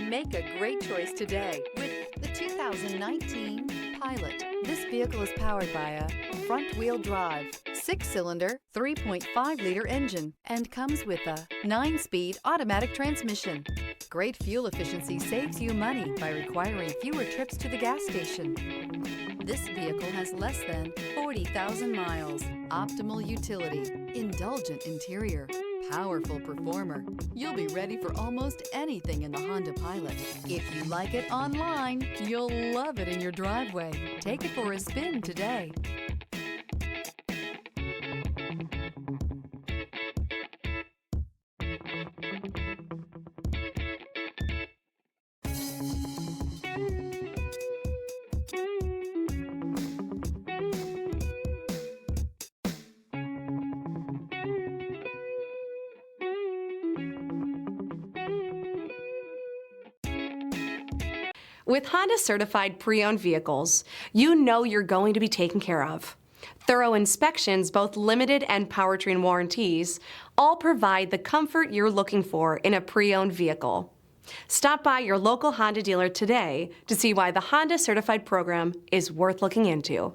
Make a great choice today with the 2019 Pilot. This vehicle is powered by a front-wheel drive, 6-cylinder, 3.5-liter engine, and comes with a 9-speed automatic transmission. Great fuel efficiency saves you money by requiring fewer trips to the gas station. This vehicle has less than 40,000 miles. Optimal utility, indulgent interior, powerful performer. You'll be ready for almost anything in the Honda Pilot. If you like it online, you'll love it in your driveway. Take it for a spin today. With Honda certified pre-owned vehicles, you know you're going to be taken care of. Thorough inspections, both limited and powertrain warranties, all provide the comfort you're looking for in a pre-owned vehicle. Stop by your local Honda dealer today to see why the Honda certified program is worth looking into.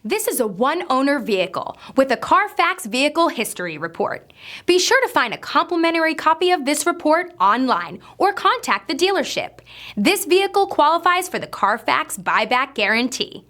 This is a one-owner vehicle with a CARFAX Vehicle History Report. Be sure to find a complimentary copy of this report online or contact the dealership. This vehicle qualifies for the CARFAX Buyback Guarantee.